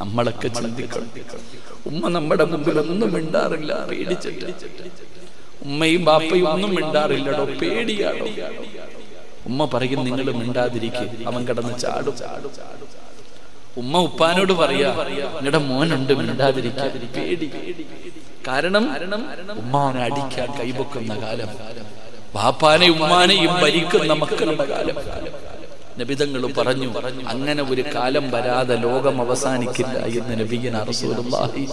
നമ്മളൊക്കെ ചിന്തിക്കണം. ഉമ്മ നമ്മുടെ മുമ്പിൽ ഒന്നും മിണ്ടാറില്ല, പേടിച്ചിട്ട്. ഉമ്മയും ബാപ്പയും ഒന്നും മിണ്ടാറില്ലടോ, പേടിയാടോ. ഉമ്മ പറയും നിങ്ങൾ മിണ്ടാതിരിക്കെ, അവൻ കിടന്ന് ചാടും. ഉമ്മ ഉപ്പാനോട് പറയാ നിങ്ങളുടെ മോനുണ്ട് മിണ്ടാതിരിക്കാൻ, പേടി. കാരണം ഉമ്മാനെ അടിക്കാൻ കൈപൊക്കുന്ന കാലം, ബാപ്പാനെയും ഉമ്മാനെയും ഭരിക്കുന്ന മക്കളുടെ കാലം. നബിതങ്ങൾ പറഞ്ഞു അങ്ങനെ ഒരു കാലം വരാതെ ലോകം അവസാനിക്കില്ല എന്ന് നബിയന റസൂലുള്ളാഹി.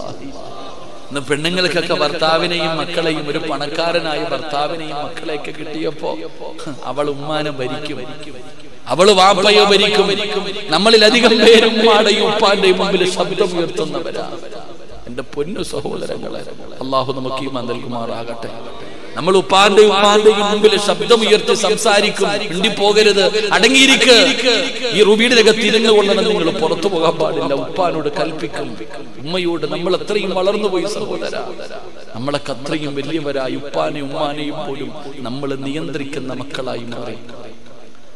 ഇന്ന് പെണ്ണുങ്ങൾക്കൊക്കെ ഭർത്താവിനെയും മക്കളെയും, ഒരു പണക്കാരനായ ഭർത്താവിനെയും മക്കളെയൊക്കെ കിട്ടിയപ്പോ അവൾ ഉമ്മാനെ ഭരിക്കും, അവള് വാപ്പയോ ഭരിക്കും. നമ്മളിലധികം പേരും ഉമ്മാടെയും ഉപ്പാന്റെയും മുമ്പിൽ ശബ്ദം ഉയർത്തുന്നവരാ. എന്റെ പൊന്നു സഹോദരങ്ങളെ, അള്ളാഹു നമുക്ക് ഈമാൻ നൽകുമാറാകട്ടെ. നമ്മൾ ഉപ്പാന്റെയും ഉമ്മാന്റെയും മുമ്പിൽ ശബ്ദം ഉയർത്തി സംസാരിക്കും. മിണ്ടിപ്പോകരുത്, അടങ്ങിയിരിക്ക്. ഈ റുബിയുടെയൊക്കെ തിരിഞ്ഞുകൊള്ളണം, നിങ്ങൾ പുറത്തു പോകാൻ പാടില്ല. ഉപ്പാനോട് കൽപ്പിക്കും. ഉമ്മയോട് നമ്മൾ അത്രയും വളർന്നുപോയി സഹോദര, നമ്മളൊക്കെ അത്രയും വലിയവരായി ഉപ്പാനെയും ഉമ്മാനെയും പോലും നമ്മൾ നിയന്ത്രിക്കുന്ന മക്കളായി മാറി.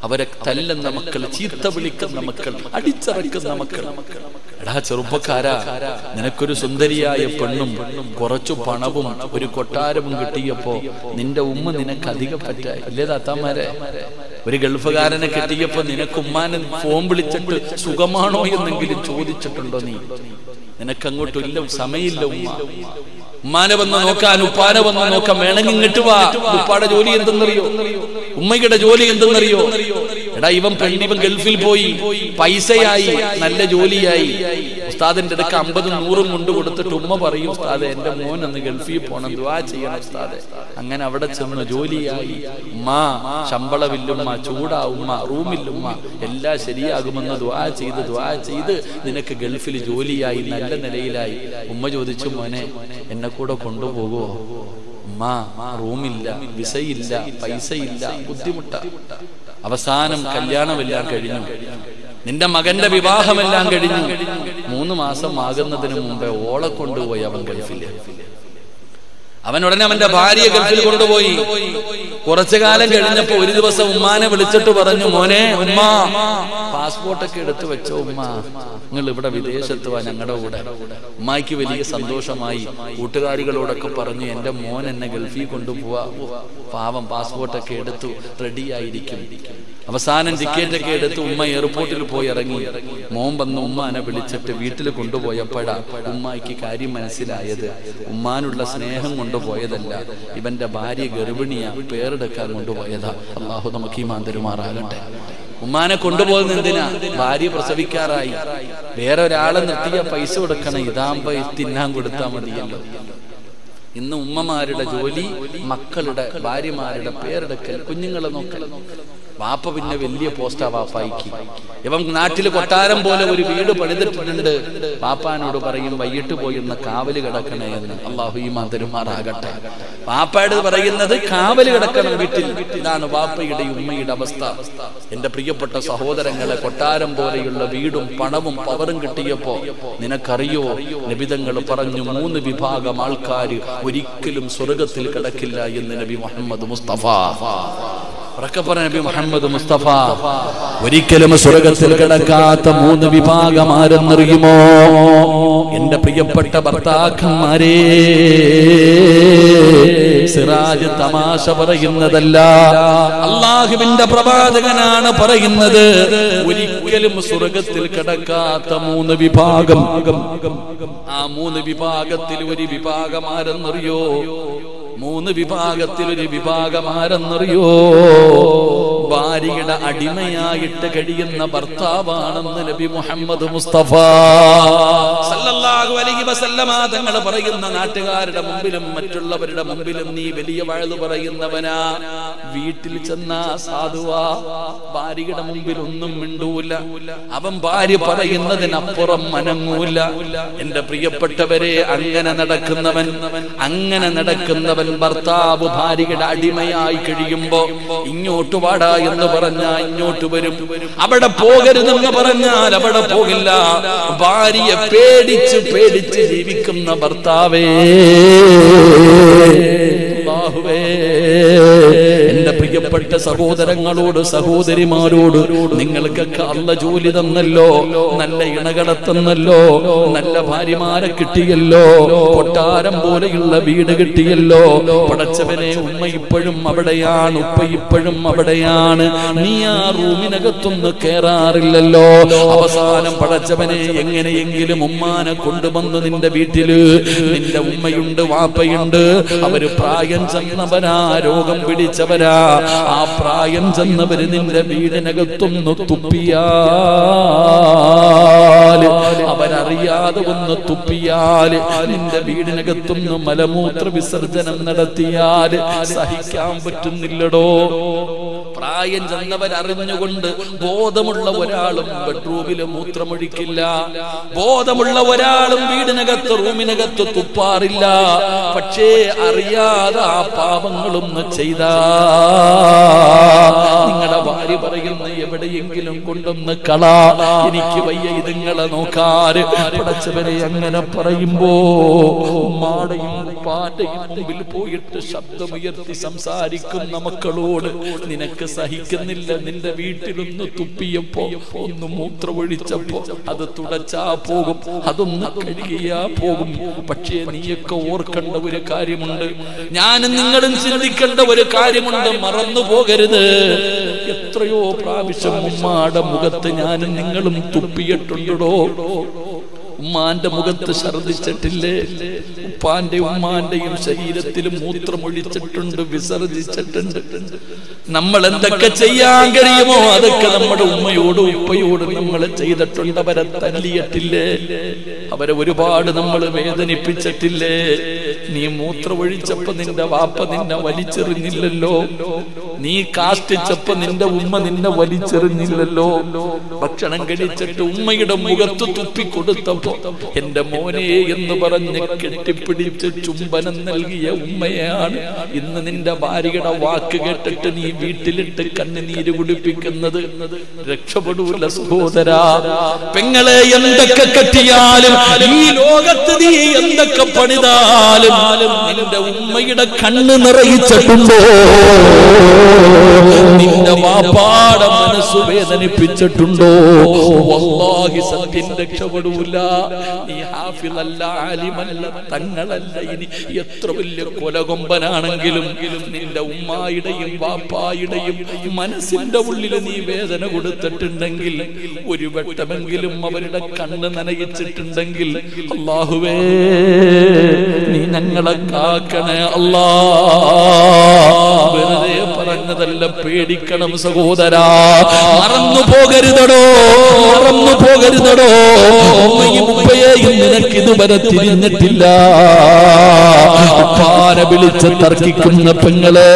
അവരെ തല്ലുന്ന മക്കൾ, ചീത്ത വിളിക്കുന്ന മക്കൾ, അടിച്ചറക്കുന്ന മക്കൾ. എടാ ചെറുപ്പക്കാരാ, നിനക്കൊരു സുന്ദരിയായ പെണ്ണും കുറച്ചു പണവും ഒരു കൊട്ടാരവും കിട്ടിയപ്പോ നിന്റെ ഉമ്മ നിനക്ക് അധികം പറ്റായി ഇല്ലേ താത്താമാരെ? ഒരു ഗൾഫുകാരനെ കിട്ടിയപ്പോ നിനക്ക് ഉമ്മാനെ ഫോൺ വിളിച്ചിട്ട് സുഖമാണോ എന്നെങ്കിലും ചോദിച്ചിട്ടുണ്ടോ? നിനക്കങ്ങോട്ടും ഇല്ല, സമയമില്ല. ഉമ്മാനെ വന്ന് നോക്കാൻ, ഉപ്പാനെ വന്ന് നോക്കാൻ വേണമെങ്കിൽ ഇങ്ങോട്ട് വാ. ഉപ്പാടെ ജോലി എന്തെന്നറിയോ? ഉമ്മയുടെ ജോലി എന്തെന്നറിയോ? എടാ ഇവൻ ഗൾഫിൽ പോയി, പൈസയായി, നല്ല ജോലിയായി. ഉസ്താദിന്റെ അടുക്ക് 50 100 കൊണ്ട് കൊടുത്തിട്ട് ഉമ്മ പറയും, ഉസ്താദെ എന്റെ മോൻ ഒന്ന് ഗൾഫിൽ പോണം, ദുആ ചെയ്യണം ഉസ്താദെ. അങ്ങനെ അവിടെ ചെന്ന് ജോലിയായി. ഉമ്മ ശമ്പളമില്ലുമ്മ, ചൂടാവുമ്മ, റൂമില്ലുമ്മ, എല്ലാം ശരിയാകുമെന്ന് ദുആ ചെയ്ത് നിനക്ക് ഗൾഫിൽ ജോലിയായി, നല്ല നിലയിലായി. ഉമ്മ ചോദിച്ചു, മോനെ എന്നെ കൂടെ കൊണ്ടുപോകുമോ? ഉമ്മ റൂമില്ല, വിസയില്ല, പൈസയില്ല, ബുദ്ധിമുട്ട. അവസാനം കല്യാണമെല്ലാം കഴിഞ്ഞു, നിന്റെ മകന്റെ വിവാഹമെല്ലാം കഴിഞ്ഞു. 3 മാസം ആകുന്നതിന് മുമ്പേ ഓളെ കൊണ്ടുപോയി അവൻ ഗൾഫില്. അവൻ ഉടനെ അവന്റെ ഭാര്യയെ ഗൾഫിൽ കൊണ്ടുപോയി. കുറച്ചു കാലം കഴിഞ്ഞപ്പോ ഒരു ദിവസം ഉമ്മാനെ വിളിച്ചിട്ട് പറഞ്ഞു, മോനെ ഉമ്മ പാസ്പോർട്ടൊക്കെ എടുത്തു വെച്ചോ ഉമ്മ, നിങ്ങൾ ഇവിടെ വിദേശത്ത് വാ ഞങ്ങളുടെ കൂടെ. ഉമ്മായ്ക്ക് വലിയ സന്തോഷമായി. കൂട്ടുകാരികളോടൊക്കെ പറഞ്ഞു, എന്റെ മോൻ എന്നെ ഗൾഫിൽ കൊണ്ടുപോവാ. പാവം പാസ്പോർട്ടൊക്കെ എടുത്തു, റെഡിയായിരിക്കും. അവസാനം ടിക്കറ്റൊക്കെ എടുത്ത് ഉമ്മ എയർപോർട്ടിൽ പോയി ഇറങ്ങി. മോൻ വന്ന് ഉമ്മാനെ വിളിച്ചിട്ട് വീട്ടിൽ കൊണ്ടുപോയപ്പോഴാ ഉമ്മായ്ക്ക് കാര്യം മനസ്സിലായത്. ഉമ്മാനുള്ള സ്നേഹം കൊണ്ടുപോയതല്ല, ഇവന്റെ ഭാര്യ ഗർഭിണിയാ, പേരെടുക്കാൻ കൊണ്ടുപോയതാ. അള്ളാഹു നമുക്ക് ഈമാൻ തരുമാറാകട്ടെ. ഉമ്മാനെ കൊണ്ടുപോകുന്ന എന്തിനാ? ഭാര്യ പ്രസവിക്കാറായി, വേറെ ഒരാളെ നിർത്തിയ പൈസ കൊടുക്കണം, ഇതാകുമ്പോ തിന്നാൻ കൊടുത്താൽ മതിയല്ലോ. ഇന്ന് ഉമ്മമാരുടെ ജോലി മക്കളുടെ, ഭാര്യമാരുടെ പേരെടുക്കൽ, കുഞ്ഞുങ്ങളെ നോക്കൽ. വാപ്പ പിന്നെ വലിയ പോസ്റ്റാ വാപ്പായിക്ക്. ഇവൻ നാട്ടില് കൊട്ടാരം പോലെ ഒരു വീട് പണിതിട്ടുണ്ട്. വാപ്പാനോട് പറയും, വൈകിട്ട് പോയി ഒന്ന് കാവല് കിടക്കണേ എന്ന്. അള്ളാഹു ഈമാൻ തരുമാറാകട്ടെ. വാപ്പയോട് പറയുന്നത് കാവല് കിടക്കണം വീട്ടിൽ. ഇതാണ് വാപ്പയുടെ ഉമ്മയുടെ അവസ്ഥ. എന്റെ പ്രിയപ്പെട്ട സഹോദരങ്ങളെ, കൊട്ടാരം പോലെയുള്ള വീടും പണവും പവറും കിട്ടിയപ്പോ നിനക്കറിയോ, നബിതങ്ങൾ പറഞ്ഞു 3 വിഭാഗം ആൾക്കാര് ഒരിക്കലും സ്വർഗത്തിൽ കിടക്കില്ല എന്ന് നബി മുഹമ്മദ് മുസ്തഫ. നബി മുഹമ്മദ് മുസ്തഫ ഒരിക്കലും സ്വർഗത്തിൽ കിടക്കാത്ത 3 വിഭാഗം ആരെന്നറിയുമോ? എന്റെ പ്രിയപ്പെട്ട ഭർത്താക്കന്മാരെ, സിറാജ് തമാശ പറയുന്നതല്ല, അള്ളാഹുവിന്റെ പ്രവാചകനാണ് പറയുന്നത്. ഒരിക്കലും സ്വർഗത്തിൽ കിടക്കാത്ത 3 വിഭാഗം. ആ 3 വിഭാഗത്തിൽ ഒരു വിഭാഗം ആരെന്നറിയോ? 3 വിഭാഗത്തിൽ ഒരു വിഭാഗം ആരെന്നറിയോ? ഭാര്യയുടെ അടിമയായിട്ട് കഴിയുന്ന ഭർത്താവാണെന്ന് നബി മുഹമ്മദ് മുസ്തഫ സല്ലല്ലാഹു അലൈഹി വസല്ലമ തങ്ങൾ പറയുന്ന, നാട്ടുകാരുടെ മുമ്പിലും മറ്റുള്ളവരുടെ മുമ്പിലും നീ വലിയ വഅദ് പറയുന്നവനാ, വീട്ടിൽ ചെന്ന സാധുവാ, ഭാര്യയുടെ മുമ്പിൽ ഒന്നും മിണ്ടൂല, അവൻ ഭാര്യ പറയുന്നതിനപ്പുറം മനങ്ങൂല. എന്റെ പ്രിയപ്പെട്ടവരെ, അങ്ങനെ നടക്കുന്നവൻ ഭർത്താവ് ഭാര്യയുടെ അടിമയായി കഴിയുമ്പോ ഇങ്ങോട്ട് വാടാ എന്ന് പറഞ്ഞാൽ ഇങ്ങോട്ട് വരും, അവിടെ പോകരുതെന്ന് പറഞ്ഞാൽ അവിടെ പോകില്ല. ഭാര്യയെ പേടിച്ച് ജീവിക്കുന്ന ഭർത്താവേ, എന്റെ പ്രിയ പ്രിയപ്പെട്ട സഹോദരങ്ങളോട് സഹോദരിമാരോട് നിങ്ങൾക്കൊക്കെ അള്ള ജോലി തന്നല്ലോ, നല്ല ഇണകളെ തന്നല്ലോ, നല്ല ഭാര്യമാരെ കിട്ടിയല്ലോ, കൊട്ടാരം പോലെയുള്ള വീട് കിട്ടിയല്ലോ. പടച്ചവനെ, ഉമ്മ ഇപ്പോഴും അവിടെയാണ്, ഉപ്പ ഇപ്പോഴും അവിടെയാണ്. നീ ആ റൂമിനകത്തൊന്ന് കേറാറില്ലല്ലോ. അവസാനം പടച്ചവനെ എങ്ങനെയെങ്കിലും ഉമ്മാനെ കൊണ്ടുവന്ന് നിന്റെ വീട്ടില്, നിന്റെ ഉമ്മയുണ്ട് വാപ്പയുണ്ട്, അവര് പ്രായം ചെന്നവരാ, രോഗം പിടിച്ചവരാ. ആ പ്രായം ചെന്നവര് നിന്റെ വീടിനകത്തൊന്ന് തുപ്പിയാല്, അവരറിയാതെ ഒന്ന് തുപ്പിയാല്, നിന്റെ വീടിനകത്തൊന്ന് മലമൂത്ര വിസർജനം നടത്തിയാല് സഹിക്കാൻ പറ്റുന്നില്ലടോ. പ്രായം ചെന്നവരറിഞ്ഞുകൊണ്ട് ബോധമുള്ള ഒരാളും ബെഡ്റൂമില് മൂത്രമൊഴിക്കില്ല, ബോധമുള്ള ഒരാളും വീടിനകത്ത് റൂമിനകത്ത് തുപ്പാറില്ല. പക്ഷേ അറിയാതെ ആ പാപങ്ങളൊന്ന് ചെയ്താ നിങ്ങളുടെ ഭാര്യ പറയുന്ന എവിടെയെങ്കിലും കൊണ്ടൊന്ന് കളാ, എനിക്ക് വയ്യ ഇതുങ്ങളെ നോക്കാറ്. പടച്ചവരെ, അങ്ങനെ പറയുമ്പോ ഉമ്മാടെയും ഉപ്പാന്റെയും മുമ്പിൽ പോയിട്ട് ശബ്ദമുയർത്തി സംസാരിക്കുന്ന മക്കളോട് നിനക്ക് സഹിക്കുന്നില്ല, നിന്റെ വീട്ടിലൊന്ന് തുപ്പിയപ്പോ, ഒന്ന് മൂത്രമൊഴിച്ചപ്പോ അത് തുടച്ചാ പോകും, അതൊന്ന് കഴുകിയാ പോകും. പക്ഷേ നീയൊക്കെ ഓർക്കേണ്ട ഒരു കാര്യമുണ്ട്, ഞാനും നിങ്ങളും ചിന്തിക്കേണ്ട ഒരു കാര്യമുണ്ട്, മറന്നു പോകരുത്. എത്രയോ പ്രാവശ്യം ഉമ്മാടെ മുഖത്ത് ഞാനും നിങ്ങളും തുപ്പിയിട്ടുണ്ടോ? ഉമ്മാന്റെ മുഖത്ത് ഛർദിച്ചിട്ടില്ലേ? ഉപ്പാന്റെ ഉമ്മാന്റെയും ശരീരത്തിൽ മൂത്രമൊഴിച്ചിട്ടുണ്ട്, വിസർജിച്ചിട്ടുണ്ട്. നമ്മൾ എന്തൊക്കെ ചെയ്യാൻ കഴിയുമോ അതൊക്കെ നമ്മുടെ ഉമ്മയോടും ഉപ്പയോടും നമ്മൾ ചെയ്തിട്ടുണ്ട്. അവരെ തല്ലിയിട്ടില്ലേ? അവരെ ഒരുപാട് നമ്മൾ വേദനിപ്പിച്ചിട്ടില്ലേ? നീ മൂത്രമൊഴിച്ചപ്പോ നിന്റെ വാപ്പ നിന്നെ വലിച്ചെറിഞ്ഞില്ലല്ലോ, നീ കാഷ്ടിച്ചപ്പോ നിന്റെ ഉമ്മ നിന്നെ വലിച്ചെറിഞ്ഞില്ലല്ലോ. ഭക്ഷണം കഴിച്ചിട്ട് ഉമ്മയുടെ മുഖത്ത് തുപ്പിക്കൊടുത്തപ്പോ എന്റെ മോനെ എന്ന് പറഞ്ഞ് കെട്ടിപ്പിടിച്ച് ചുംബനം നൽകിയ ഉമ്മയാണ് ഇന്ന് നിന്റെ ഭാര്യയുടെ വാക്ക് കേട്ടിട്ട് നീ വീട്ടിലിട്ട് കണ്ണുനീര് കുടിപ്പിക്കുന്നത്. രക്ഷപ്പെടൂല സഹോദരാ. പെങ്ങളെ, എന്തൊക്കെ കെട്ടിയാലും ഈ ലോകത്ത് നീ എന്തൊക്കെ പണിതാലും നിന്റെ ഉമ്മയുടെ കണ്ണ് നിറയിച്ചിട്ടുണ്ടോ? നിന്റെ വാപ്പാടെ മനസ്സ് വേദനിപ്പിച്ചിട്ടുണ്ടോ? വല്ലാഹി സത്യം രക്ഷപ്പെടൂല. നീ ഹാഫിളല്ല, ആലിമല്ല, തങ്ങളല്ല, ഇനി എത്ര വലിയ കൊലകൊമ്പനാണെങ്കിലും നിന്റെ ഉമ്മായുടെയും വാപ്പായുടെയും മനസ്സിന്റെ ഉള്ളിൽ നീ വേദന കൊടുത്തിട്ടുണ്ടെങ്കിൽ, ഒരു വട്ടമെങ്കിലും അവരുടെ കണ്ണ് നനയിച്ചിട്ടുണ്ടെങ്കിൽ, അല്ലാഹുവേ നീ ഞങ്ങളെ കാക്കണേ അല്ലാ. വെറുതെ പറഞ്ഞതല്ല, പേടിക്കണം സഹോദരാ. മറന്നു പോകരുതടോ, മറന്നു പോകരുതടോ. ഉമ്മയും ഉപ്പയെയും നിനക്ക് ഇതുവരെ തിരിഞ്ഞിട്ടില്ല. ഉപ്പാനെ വിളിച്ച് തർക്കിക്കുന്ന പെങ്ങളെ,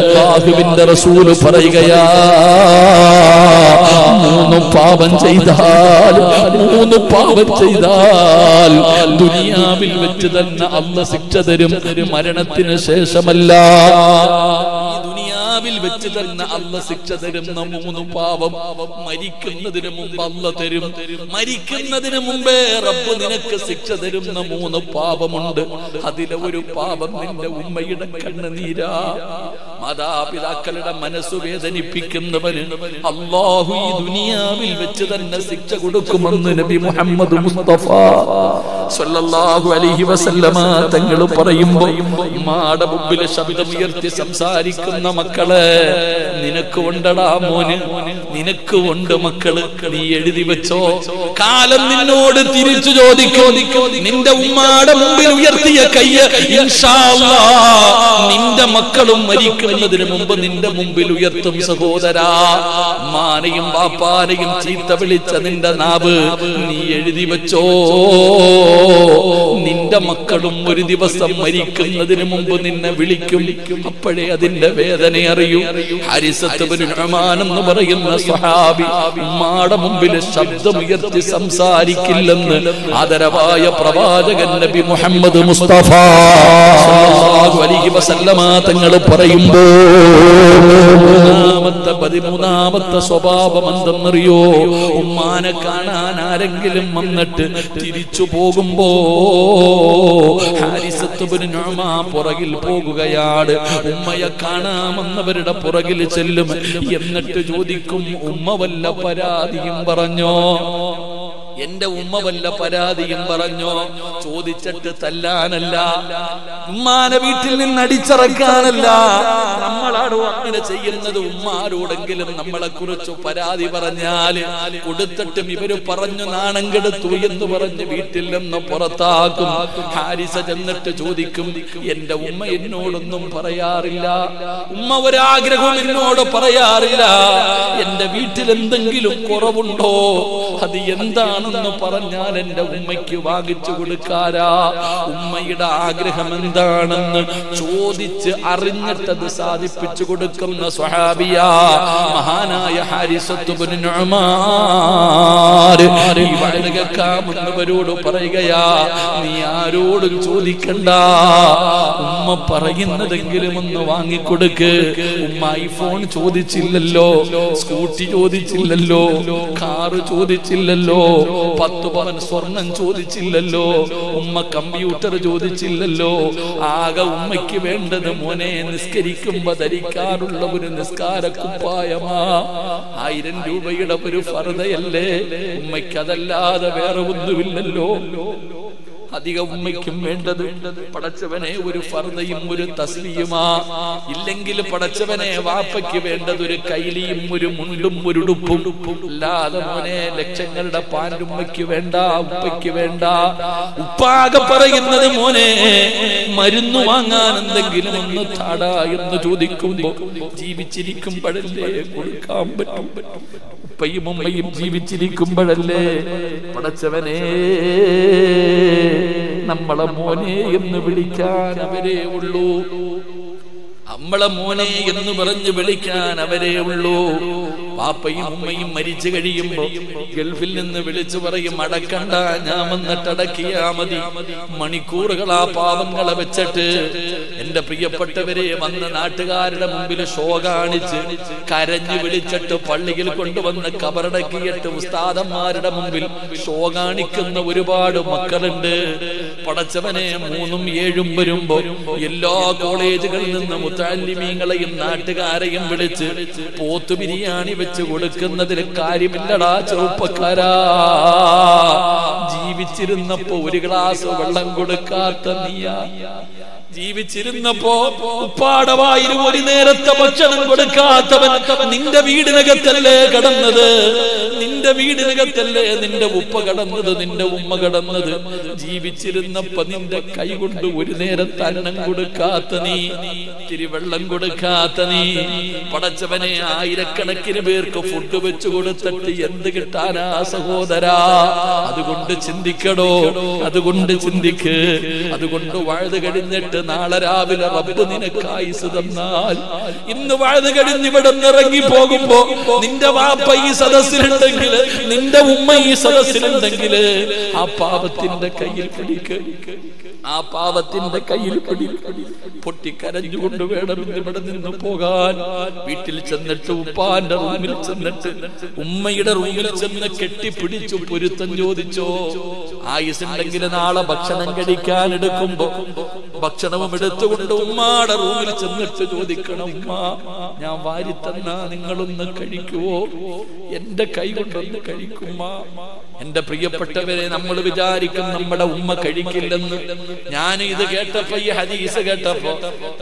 അല്ലാഹുവിന്റെ റസൂല് പറയുകയാ, മൂന്ന് പാപം ചെയ്താൽ ദുനിയാവിൽ വെച്ച് തന്നെ അല്ലാഹ് ശിക്ഷ തരും, മരണത്തിന് ശേഷമല്ല. ദുനിയാവിൽ വെച്ച് തന്നെ അല്ലാഹ് ശിക്ഷ തരുന്ന മൂന്ന് പാപം മരിക്കുന്നതിന് മുമ്പ് അല്ലാഹ് തരും. മരിക്കുന്നതിന് മുമ്പേ റബ്ബ് നിനക്ക് ശിക്ഷ തരുന്ന മൂന്ന് പാപമുണ്ട്. അതിലെ ഒരു പാപം നിന്റെ ഉമ്മയുടെ കണ്ണുനീരാ. മാതാപിതാക്കളുടെ മനസ്സ് വേദനിപ്പിക്കുന്നവന് അല്ലാഹു ഈ ദുനിയാവിൽ വെച്ച് തന്നെ ശിക്ഷ കൊടുക്കുമെന്ന് നബി മുഹമ്മദ് മുസ്തഫ സല്ലല്ലാഹു അലൈഹി വസല്ലമ തങ്ങൾ പറയുമ്പോൾ, ഉമ്മാടെ മുമ്പിൽ ശബ്ദമുയർത്തി സംസാരിക്കുന്ന മക്കളെ, നിനക്ക് ഉണ്ടടാ മോന്, നിനക്ക് ഉണ്ട് മക്കള്. നീ എഴുതി വെച്ചോ, കാലം നിന്നോട് തിരിച്ചു ചോദിക്കും. നിന്റെ ഉമ്മാടെ മുമ്പിൽ ഉയർത്തിയ കയ്യ് ഇൻഷാ അല്ലാഹ് നിന്റെ മക്കളും മരിക്കുന്നതിന് മുമ്പ് നിന്റെ മുമ്പിൽ ഉയർത്തും സഹോദരാ. മാനെയും ബാപ്പാനെയും ചീത്ത വിളിച്ച നിന്റെ നാവ് നീ എഴുതി വെച്ചോ. നിന്റെ മക്കളും ഒരു ദിവസം മരിക്കുന്നതിന് മുമ്പ് നിന്നെ വിളിക്കും. അപ്പോഴേ അതിന്റെ വേദന അറിയൂ. ഹാരിസത്ത് ബിൻ ഉമാൻ എന്ന് പറയുന്ന സ്വഹാബി ഉമ്മാടെ മുമ്പിൽ ശബ്ദമുയർത്തി സംസാരിക്കില്ലെന്ന് ആദരവായ പ്രവാചകൻ നബി മുഹമ്മദ് മുസ്തഫ സല്ലല്ലാഹു അലൈഹി വസല്ലമ തങ്ങൾ പറയുമ്പോൾ 13ാമത്തെ സ്വഭാവം എന്തെന്നറിയോ? ഉമ്മാനെ കാണാൻ ആരെങ്കിലും വന്നിട്ട് തിരിച്ചു പോകുമ്പോ ഹാരിസത്ത് ഇബ്നു നുഅ്മാൻ പുറകിൽ പോകുകയാണ്. ഉമ്മയെ കാണാമെന്നവരുടെ പുറകിൽ ചെല്ലും. എന്നിട്ട് ചോദിക്കും, ഉമ്മ വല്ല പരാതിയും പറഞ്ഞോ? എന്റെ ഉമ്മ വല്ല പരാതിയും പറഞ്ഞോ? ചോദിച്ചിട്ട് തല്ലാനല്ല, ഉമ്മാനെ വീട്ടിൽ നിന്ന് അടിച്ചിറക്കാനല്ല. നമ്മളാടോ അങ്ങനെ ചെയ്യുന്നത്? ഉമ്മാരോടെങ്കിലും നമ്മളെ കുറിച്ച് പരാതി പറഞ്ഞാൽ കൊടുത്തിട്ടും ഇവര് പറഞ്ഞു നാണം കെടുത്തു എന്ന് പറഞ്ഞ് വീട്ടിൽ നിന്ന് പുറത്താക്കും. ഹാരിസ ചെന്നിട്ട് ചോദിക്കും, എന്റെ ഉമ്മ എന്നോടൊന്നും പറയാറില്ല, ഉമ്മ ഒരാഗ്രഹവും എന്നോട് പറയാറില്ല. എന്റെ വീട്ടിൽ എന്തെങ്കിലും കുറവുണ്ടോ? അത് എന്താണ് ന്ന് പറഞ്ഞാൽ എന്റെ ഉമ്മയ്ക്ക് വാങ്ങിച്ചു കൊടുക്കാരാ. ഉമ്മയുടെ ആഗ്രഹം എന്താണെന്ന് ചോദിച്ച് അറിഞ്ഞിട്ടത് സാധിപ്പിച്ചു കൊടുക്കുന്ന സ്വഹാബിയ മഹാനായ ഹാരിസത്ത് ഇബ്നു നുഅ്മാൻ കേൾക്കാമെന്നവരോട് പറയുകയാ, നീ ആരോടും ചോദിക്കണ്ട, ഉമ്മ പറയുന്നതെങ്കിലും ഒന്ന് വാങ്ങിക്കൊടുക്ക്. ഉമ്മ ഐഫോൺ ചോദിച്ചില്ലല്ലോ, സ്കൂട്ടി ചോദിച്ചില്ലല്ലോ, കാറ് ചോദിച്ചില്ലല്ലോ, 10 പവൻ സ്വർണം ചോദിച്ചില്ലല്ലോ, ഉമ്മ കമ്പ്യൂട്ടർ ചോദിച്ചില്ലല്ലോ. ആകെ ഉമ്മയ്ക്ക് വേണ്ടത് മോനെ നിസ്കരിക്കുമ്പോ ധരിക്കാനുള്ള ഒരു നിസ്കാര കുപ്പായമാ. 1000 രൂപയുടെ ഒരു ഫർദയല്ലേ. ഉമ്മയ്ക്ക് അതല്ലാതെ വേറെ ഒന്നുമില്ലല്ലോ. അധികം ഉമ്മയ്ക്കും വേണ്ടത് പടച്ചവനെ ഒരു ഫർദയും ഒരു തസ്ബീഹുമാ. ഇല്ലെങ്കിൽ പടച്ചവനെ വാപ്പയ്ക്ക് വേണ്ടത് ഒരു കൈലിയും ഒരു മുണ്ടും ഒരു ഉടുപ്പും. അല്ലാതെ മോനെ ലക്ഷങ്ങളുടെ പാന്റ് ഉമ്മയ്ക്ക് വേണ്ട, ഉപ്പയ്ക്ക് വേണ്ട. ഉപ്പാകെ പറയുന്നത് മോനെ മരുന്ന് വാങ്ങാൻ എന്തെങ്കിലും ഒന്ന് താടാ എന്ന് ചോദിക്കുമ്പോ ജീവിച്ചിരിക്കുമ്പോഴല്ലേ കൊടുക്കാൻ പറ്റും. ഉപ്പയും ഉമ്മയും ജീവിച്ചിരിക്കുമ്പോഴല്ലേ പടച്ചവനെ നമ്മളെ മോനെ എന്ന് വിളിക്കാൻ അവരേ ഉള്ളൂ. നമ്മളെ മോനെ എന്ന് പറഞ്ഞ് വിളിക്കാൻ അവരേ ഉള്ളൂ. പാപ്പയും ഉമ്മയും മരിച്ചു കഴിയുമ്പോ ഗൾഫിൽ നിന്ന് വിളിച്ചു പറയും, അടക്കണ്ട, ഞാൻ വന്നിട്ട് അടക്കിയാ മതി. മണിക്കൂറുകൾ ആ പാവങ്ങളെ വെച്ചിട്ട് എന്റെ പ്രിയപ്പെട്ടവരെ വന്ന് നാട്ടുകാരുടെ മുമ്പിൽ ഷോ കാണിച്ച് കരഞ്ഞു വിളിച്ചിട്ട് പള്ളിയിൽ കൊണ്ടുവന്ന് കബറടക്കിയിട്ട് ഉസ്താദന്മാരുടെ മുമ്പിൽ ഷോ കാണിക്കുന്ന ഒരുപാട് മക്കളുണ്ട്. പടച്ചവനെ 3ഉം 7ഉം വരുമ്പോ എല്ലാ കോളേജുകളിൽ നിന്ന് മുത്തഅല്ലിമീങ്ങളെയും നാട്ടുകാരെയും വിളിച്ച് പോത്തു ബിരിയാണി വെച്ച് കൊടുക്കുന്നതിൽ കാര്യമില്ലടാ ചെറുപ്പക്കാരാ. ജീവിച്ചിരുന്നപ്പോ ഒരു ഗ്ലാസ് വെള്ളം കൊടുക്കാത്ത നീയാ. ജീവിച്ചിരുന്നപ്പോ ഉപ്പാടവായിൽ ഒരു നേരത്തെ ഭക്ഷണം കൊടുക്കാത്തവൻ നിന്റെ വീടിനകത്തല്ലേ കടന്നത്? നിന്റെ വീടിനകത്തല്ലേ നിന്റെ ഉപ്പ കടന്നത്, നിന്റെ ഉമ്മ കടന്നത്? ജീവിച്ചിരുന്നപ്പോ നിന്റെ കൈ കൊണ്ട് ഒരു നേരത്തെ അന്നം കൊടുക്കാത്ത നീ, ഇത്തിരി വെള്ളം കൊടുക്കാത്ത നീ, പടച്ചവനെ ആയിരക്കണക്കിന് പേർക്ക് ഫുഡ് വെച്ചു കൊടുത്തിട്ട് എന്ത് കിട്ടാനാ സഹോദരാ? അതുകൊണ്ട് ചിന്തിക്കടോ, അതുകൊണ്ട് ചിന്തിക്ക്. അതുകൊണ്ട് വാഴ്ത് കഴിഞ്ഞിട്ട് നാളെ രാവിലെ റബ്ബ് നിനക്ക് ആയുസ് തന്നാൽ, ഇന്ന് വാഴ്ത് കഴിഞ്ഞ് ഇവിടെ ഇറങ്ങി പോകുമ്പോ നിന്റെ വാപ്പ ഈ സദസ്സിലുണ്ടെങ്കിൽ, നിന്റെ ഉമ്മ ഈ സദസ്സിലുണ്ടെങ്കിൽ ആ പാവത്തിന്റെ കയ്യിൽ പിടിക്ക്, ആ പാവത്തിന്റെ കയ്യിൽ പൊട്ടിക്കരഞ്ഞുകൊണ്ട് വേണം ഇവിടെ നിന്ന് പോകാൻ. വീട്ടിൽ ചെന്നിട്ട് ഉപ്പാന്റെ റൂമിൽ ചെന്നിട്ട് ഉമ്മയുടെ റൂമിൽ ചെന്ന് കെട്ടിപ്പിടിച്ചു പൊരുത്തം ചോദിച്ചോ. ആയുസുണ്ടെങ്കിൽ നാളെ ഭക്ഷണം കഴിക്കാൻ എടുക്കുമ്പോ ഭക്ഷണവും എടുത്തുകൊണ്ട് ഉമ്മാടെ റൂമിൽ ചെന്നിട്ട് ചോദിക്കണം, ഉമ്മ ഞാൻ വാരി തന്നാ നിങ്ങളൊന്ന് കഴിക്കുവോ? എന്റെ കൈ കൊണ്ടൊന്ന് കഴിക്കുമ്മ. എന്റെ പ്രിയപ്പെട്ടവരെ, നമ്മൾ വിചാരിക്കും നമ്മുടെ ഉമ്മ കഴിക്കില്ലെന്ന്. ഞാൻ ഇത് കേട്ടപ്പോ, ഈ ഹദീസ് കേട്ടപ്പോ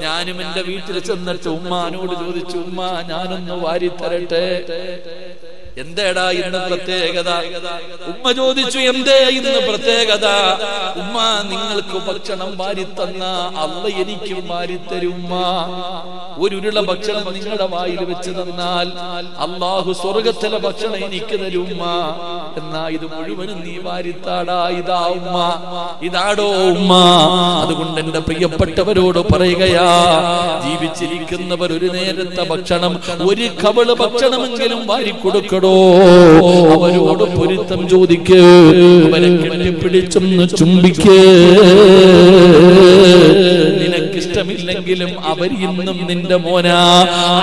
ഞാനും എന്റെ വീട്ടിൽ ചെന്നിട്ട് ഉമ്മാനോട് ചോദിച്ചു, ഉമ്മ ഞാനൊന്ന് വാരി തരട്ടെ? എന്തേടാ ഇന്ന് പ്രത്യേകത? ഉമ്മ ചോദിച്ചു, എന്തേ ഇന്ന് പ്രത്യേകത? ഉമ്മ, നിങ്ങൾക്ക് ഭക്ഷണം വാരിത്തന്ന അള്ള എനിക്കും വാരിത്തരും. ഒരു ഉരുള ഭക്ഷണം നിങ്ങളുടെ വായിൽ വെച്ച് തന്നാൽ അള്ളാഹു സ്വർഗത്തിലെ ഭക്ഷണം എനിക്ക് തരും. എന്നാ ഇത് മുഴുവനും നീ വാരിത്താടാ. ഇതാ ഉമ്മ, ഇതാടോ ഉമ്മ. അതുകൊണ്ട് എന്റെ പ്രിയപ്പെട്ടവരോട് പറയുകയാ, ജീവിച്ചിരിക്കുന്നവർ ഒരു നേരത്തെ ഭക്ഷണം, ഒരു കവള് ഭക്ഷണമെങ്കിലും വാരിക്കൊടുക്കടോ. അവരോട് പൊരുത്തം ചോദിക്ക്, അവരെ കെട്ടിപ്പിടിച്ചൊന്ന് ചുംബിക്ക്. നിനക്കിഷ്ടമില്ലെങ്കിലും അവർ ഇന്നും നിന്റെ മോനാ.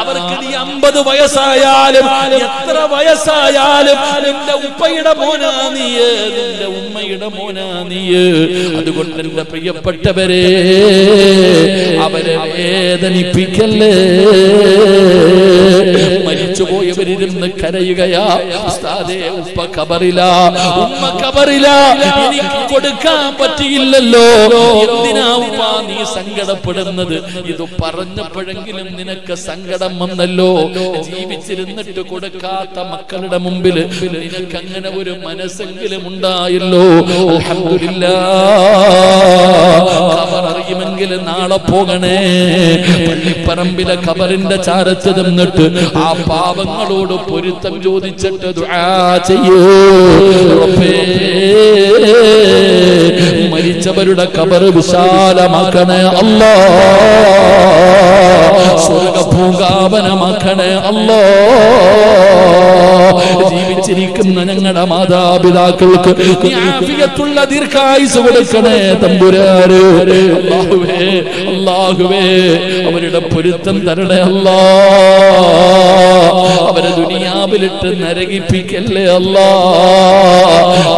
അവർക്ക് നീ 50 വയസ്സായാലും എത്ര വയസ്സായാലും നിന്റെ ഉപ്പയുടെ മോനാ നീയ്, നിന്റെ ഉമ്മയുടെ മോനാ നീയ്. അതുകൊണ്ട് എന്റെ പ്രിയപ്പെട്ടവരെ, അവരെ വേദനിപ്പിക്കല്ലേ. മരിച്ചുപോയവരിരുന്ന് കരയുകയാ, ഉസ്താദേ ഉപ്പ ഖബറില, ഉമ്മ ഖബറില, എനിക്ക് കൊടുക്കാൻ പറ്റിയില്ലല്ലോ. എന്തിനാ ഉപ്പ നീ സങ്കടപ്പെടുന്നത്? ഇത് പറഞ്ഞപ്പോഴെങ്കിലും നിനക്ക് സങ്കടം വന്നല്ലോ. ജീവിച്ചിരുന്നിട്ട് കൊടുക്കാത്ത മക്കളുടെ മുമ്പിൽ നിനക്ക് അങ്ങനെ ഒരു മനസ്സെങ്കിലും ഉണ്ടായല്ലോ. അൽഹംദുലില്ലാഹ്. ഖബർ അറിയുമെങ്കിൽ നാളെ പോകണേ. പള്ളിപ്പറമ്പിലെ ഖബറിന്റെ ചാരത്ത് നിന്നിട്ട് ആ പാവങ്ങളോട് പൊരുത്തം ചോദിച്ചിട്ട് ദുആ ചെയ്യൂ. റബ്ബേ, മരിച്ചവരുടെ ഖബർ വിശാലമാക്കണേ അല്ലാ, സ്വർഗ്ഗഭൂങ്കാവനമാക്കണേ അല്ലാ. ജീവിച്ചിരിക്കുന്ന ഞങ്ങളുടെ മാതാപിതാക്കൾക്ക് നീ ആഫിയത്തുള്ള ദീർഘായുസ്സ് കൊടുക്കണേ തമ്പുരാനെ. അല്ലാഹുവേ, അല്ലാഹുവേ, അവരുടെ പൊരുത്തം തരണേ അല്ലാ. അവരെ ദുനിയാവിലിട്ട് നരകിപ്പിക്കല്ലേ അല്ലാ.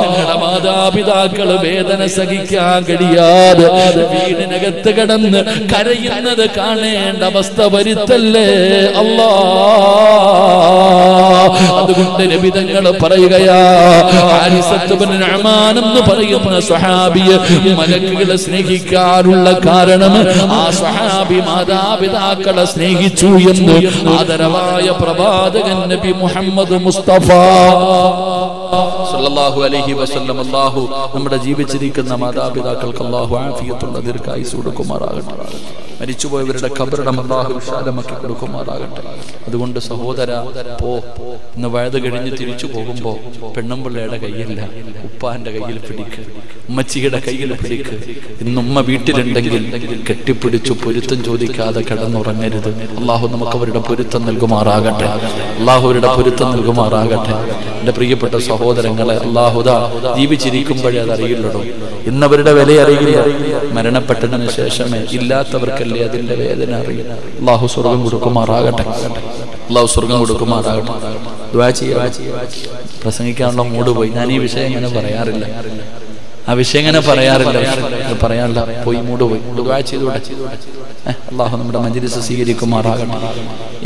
ഞങ്ങളുടെ മാതാപിതാക്കള് വേദന സഹിക്കാൻ കഴിയാതെ വീടിനകത്ത് കിടന്ന് കരയുന്നത് കാണേണ്ട അവസ്ഥ വരുത്തല്ലേ അല്ലാ. അതുകൊണ്ട് നബി തങ്ങൾ പറയുകയാ, ഹാരിസത്ത് ഇബ്നു നുഅ്മാൻ എന്ന് പറയുന്ന സ്വഹാബിയെ മലക്കുകളെ സ്നേഹിക്കാനുള്ള കാരണം ആ സ്വഹാബി മാതാപിതാക്കളെ സ്നേഹിച്ചു എന്ന് ആദരവായ പ്രവാചകൻ നബി മുഹമ്മദ് മുസ്തഫ സല്ലല്ലാഹു അലൈഹി വസല്ലം. അല്ലാഹു നമ്മുടെ ജീവിച്ചിരിക്കുന്ന മാതാപിതാക്കൾക്ക് അല്ലാഹു ആഫിയത്തുള്ള ദീർഘായുസ്സ് കൊടുക്കുമാറാകട്ടെ. മരിച്ചുപോയവരുടെ ഖബറിടം അല്ലാഹു വിശാലമാക്കി കൊടുക്കുമാറാകട്ടെ. അതുകൊണ്ട് സഹോദര, പോ. ഇന്ന് വയത് കഴിഞ്ഞ് തിരിച്ചു പോകുമ്പോ പെണ്ണുമ്പിള്ളയുടെ കയ്യില്ല, ഉപ്പാന്റെ കയ്യിൽ പിടിക്ക്, ഉമ്മച്ചിയുടെ കയ്യിൽ പിടിക്ക്. ഇന്ന് ഉമ്മ വീട്ടിലുണ്ടെങ്കിൽ കെട്ടിപ്പിടിച്ചു പൊരുത്തം ചോദിക്കാതെ കിടന്നുറങ്ങരുത്. അല്ലാഹു നമുക്ക് അവരുടെ പൊരുത്തം നൽകുമാറാകട്ടെ. അല്ലാഹു അവരുടെ പൊരുത്തം നൽകുമാറാകട്ടെ. എന്റെ പ്രിയപ്പെട്ട സഹോദരങ്ങളെ, അല്ലാഹുദാ ജീവിച്ചിരിക്കുമ്പോഴേ അതറിയില്ലടോ. ഇന്നവരുടെ വില അറിയില്ല, മരണപ്പെട്ടതിന് ശേഷമേ. ഇല്ലാത്തവർക്കല്ലേ അതിന്റെ വേദന അറിയില്ല. അല്ലാഹു സ്വർഗം കൊടുക്കുമാറാകട്ടെ. അല്ലാഹു സ്വർഗം കൊടുക്കുമാറാകട്ടെ. ദുആ ചെയ്യാ. പ്രസംഗിക്കാനുള്ള മൂഡ് പോയി. ഞാൻ ഈ വിഷയം ഇങ്ങനെ പറയാറില്ല, ആ വിഷയം ഇങ്ങനെ പറയാറില്ല, പറയാറില്ല, പോയി മൂഡ് പോയി. ദുആ ചെയ്തൂടെ? അല്ലാഹു നമ്മുടെ മജ്‌ലിസ് സ്വീകരിക്കുമാറാകട്ടെ.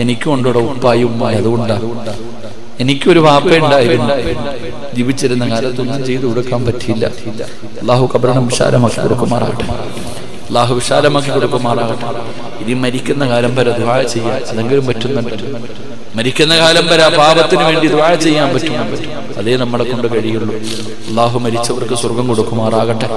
എനിക്കും ഉണ്ടോ ഉപ്പായും ഉമ്മായി, അതുകൊണ്ടാണ്. എനിക്കൊരു വാപ്പ ഉണ്ടായിരുന്നു, ജീവിച്ചിരുന്ന കാലത്തൊന്നും ചെയ്തു കൊടുക്കാൻ പറ്റിയില്ല. അല്ലാഹു ഖബറിനെ വിശാലമാക്കി കൊടുക്കുമാറാകട്ടെ. അല്ലാഹു വിശാലമാക്കി കൊടുക്കുമാറാകട്ടെ. ഇനി മരിക്കുന്ന കാലം വരെ ദുആ ചെയ്യാൻ അതെങ്കിലും പറ്റുന്നുണ്ട്. മരിക്കുന്ന കാലം വരെ പാപത്തിന് വേണ്ടി ദുആ ചെയ്യാൻ പറ്റും. അതേ നമ്മളെ കൊണ്ട് കഴിയുള്ളൂ. അല്ലാഹു മരിച്ചവർക്ക് സ്വർഗം കൊടുക്കുമാറാകട്ടെ.